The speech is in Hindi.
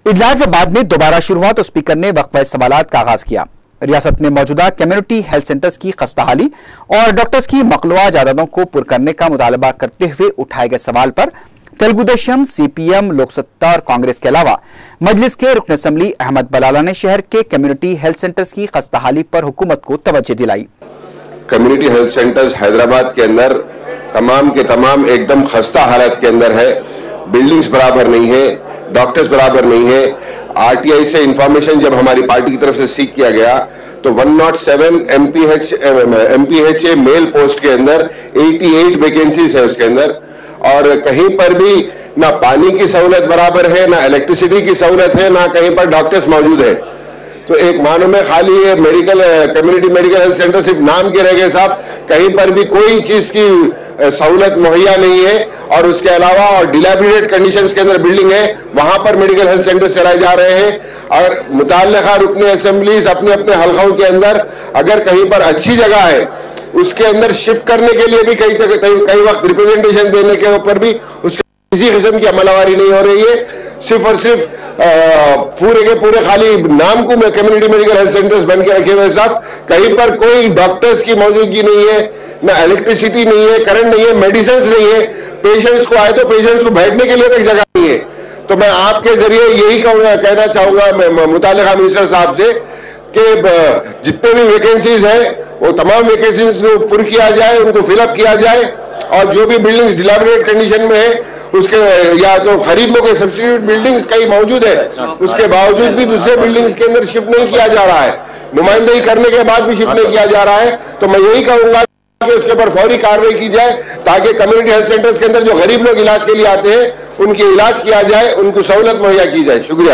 इजलास जब बाद में दोबारा शुरू हुआ तो स्पीकर ने वक्फा सवालात का आगाज किया। रियासत में मौजूदा कम्युनिटी हेल्थ सेंटर्स की खस्ताहाली और डॉक्टर्स की मखलूआ जायदादों को पुर करने का मुतालबा करते हुए उठाए गए सवाल पर तेलुगुदेशम, सीपीएम, लोक सत्ता और कांग्रेस के अलावा मजलिस के रुकन असम्बली अहमद बलाला ने शहर के कम्युनिटी हेल्थ सेंटर्स की खस्ताहाली पर हुकूमत को तवज्जो दिलाई। कम्युनिटी हेल्थ सेंटर्स हैदराबाद के अंदर तमाम के तमाम एकदम खस्ता हालत के अंदर है। बिल्डिंग्स बराबर नहीं है, डॉक्टर्स बराबर नहीं है। आरटीआई से इंफॉर्मेशन जब हमारी पार्टी की तरफ से सीख किया गया तो 107 एमपीएचए मेल पोस्ट के अंदर 88 वैकेंसीज है उसके अंदर, और कहीं पर भी ना पानी की सहूलत बराबर है, ना इलेक्ट्रिसिटी की सहूलत है, ना कहीं पर डॉक्टर्स मौजूद है। तो एक मानो में खाली ये medical community medical health centre सिर्फ नाम के रह गए साहब, कहीं पर भी कोई चीज की सहूलत मुहैया नहीं है। और उसके अलावा और डिलैपिडेटेड कंडीशंस के अंदर बिल्डिंग है, वहां पर मेडिकल हेल्थ सेंटर चलाए जा रहे हैं। और मुताल्लिका रुकने असेंबलीज अपने अपने हल्कों के अंदर अगर कहीं पर अच्छी जगह है उसके अंदर शिफ्ट करने के लिए भी कई वक्त रिप्रेजेंटेशन देने के ऊपर भी उसके किसी किस्म की अमलवारी नहीं हो रही है। सिर्फ और सिर्फ पूरे के पूरे खाली नाम को कम्युनिटी मेडिकल हेल्थ सेंटर्स बन के रखे हुए साहब, कहीं पर कोई डॉक्टर्स की मौजूदगी नहीं है, ना इलेक्ट्रिसिटी नहीं है, करंट नहीं है, मेडिसिन नहीं है। पेशेंट्स को आए तो पेशेंट्स को बैठने के लिए तक जगह नहीं है। तो मैं आपके जरिए यही कहना चाहूंगा मुताल्लिका मिनिस्टर साहब से कि जितने भी वैकेंसीज है वो तमाम वैकेंसीज को पुर किया जाए, उनको फिलअप किया जाए। और जो भी बिल्डिंग्स डिलैपिडेटेड कंडीशन में है उसके या तो खरीदने के सब्सिट्यूट बिल्डिंग्स कई मौजूद है, उसके बावजूद भी दूसरे बिल्डिंग्स के अंदर शिफ्ट नहीं किया जा रहा है, नुमाइंदगी करने के बाद भी शिफ्ट नहीं किया जा रहा है। तो मैं यही कहूंगा कि उसके ऊपर फौरी कार्रवाई की जाए ताकि कम्युनिटी हेल्थ सेंटर्स के अंदर जो गरीब लोग इलाज के लिए आते हैं उनकी इलाज किया जाए, उनको सहूलत मुहैया की जाए। शुक्रिया।